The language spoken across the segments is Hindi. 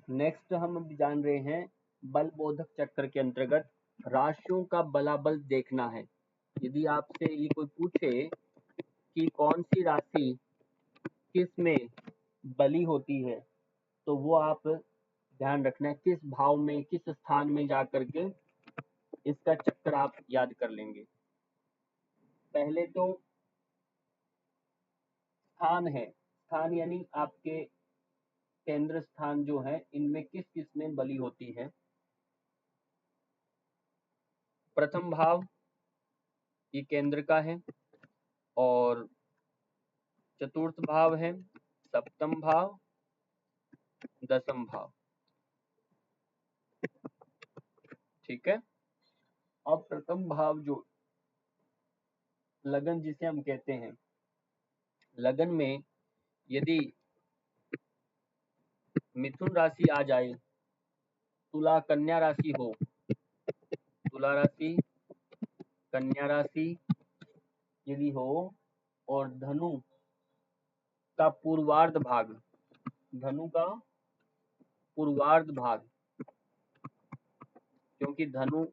नेक्स्ट हम अब जान रहे हैं बल बोधक चक्र के अंतर्गत राशियों का बलाबल देखना है। यदि आपसे ये कोई पूछे कि कौन सी राशि किस में बली होती है, तो वो आप ध्यान रखना है किस भाव में, किस स्थान में जा करके इसका चक्कर आप याद कर लेंगे। पहले तो स्थान है, स्थान यानी आपके केंद्र स्थान जो है, इनमें किस किस में बली होती है। प्रथम भाव ये केंद्र का है, और चतुर्थ भाव है, सप्तम भाव, दसम भाव। ठीक है। अब प्रथम भाव जो लगन जिसे हम कहते हैं, लगन में यदि मिथुन राशि आ जाए, तुला कन्या राशि हो, तुला राशि कन्या राशि यदि हो, और धनु का पूर्वार्ध भाग, धनु का पूर्वार्ध भाग, क्योंकि धनु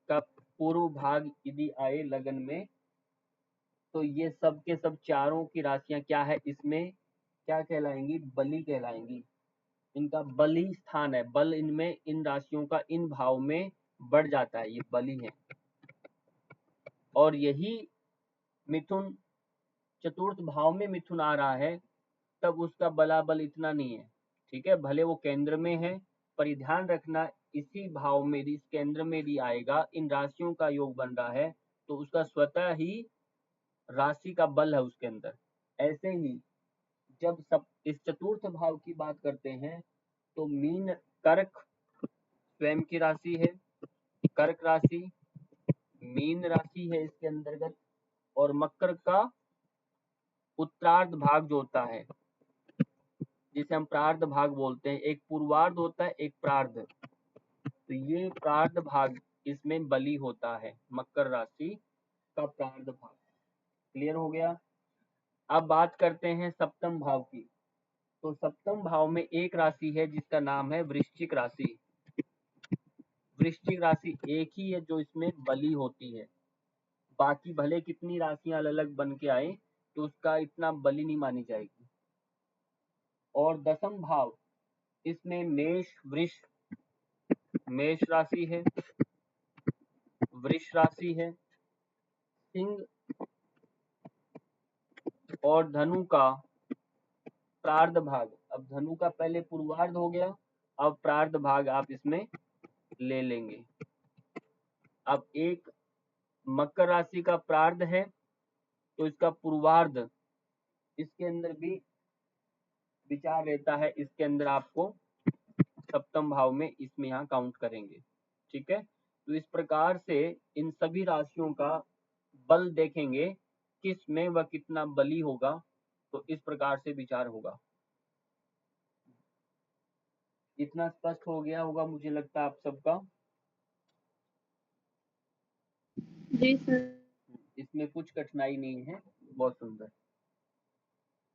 का पूर्व भाग यदि आए लगन में, तो ये सब के सब चारों की राशियां क्या है, इसमें क्या कहलाएंगी, बली कहलाएंगी। इनका बली स्थान है, बल इनमें इन राशियों का इन भाव में बढ़ जाता है, ये बली है। और यही मिथुन चतुर्थ भाव में मिथुन आ रहा है, तब उसका बलाबल इतना नहीं है। ठीक है, भले वो केंद्र में है, पर ध्यान रखना इसी भाव में इस केंद्र में भी आएगा, इन राशियों का योग बन रहा है, तो उसका स्वतः ही राशि का बल है उसके अंदर। ऐसे ही जब सब इस चतुर्थ भाव की बात करते हैं, तो मीन कर्क स्वयं की राशि है, कर्क राशि मीन राशि है इसके अंतर्गत, और मकर का उत्तरार्ध भाग जो होता है, जिसे हम प्रार्ध भाग बोलते हैं, एक पूर्वार्ध होता है, एक प्रार्ध, तो ये प्रार्ध भाग इसमें बली होता है, मकर राशि का प्रार्ध भाग। क्लियर हो गया। अब बात करते हैं सप्तम भाव की। तो सप्तम भाव में एक राशि है जिसका नाम है वृश्चिक राशि। वृश्चिक राशि एक ही है जो इसमें बली होती है, बाकी भले कितनी राशियां अलग अलग बन के आए, तो उसका इतना बली नहीं मानी जाएगी। और दसम भाव इसमें मेष वृष, मेष राशि है, वृष राशि है, सिंह और धनु का प्रार्ध भाग। अब धनु का पहले पूर्वार्ध हो गया, अब प्रार्ध भाग आप इसमें ले लेंगे। अब एक मकर राशि का प्रार्ध है, तो इसका पूर्वार्ध इसके अंदर भी विचार रहता है, इसके अंदर आपको सप्तम भाव में इसमें यहाँ काउंट करेंगे। ठीक है, तो इस प्रकार से इन सभी राशियों का बल देखेंगे किस में वह कितना बली होगा, तो इस प्रकार से विचार होगा। इतना स्पष्ट हो गया होगा मुझे लगता है आप सबका। जी सर। इसमें कुछ कठिनाई नहीं है, बहुत सुंदर।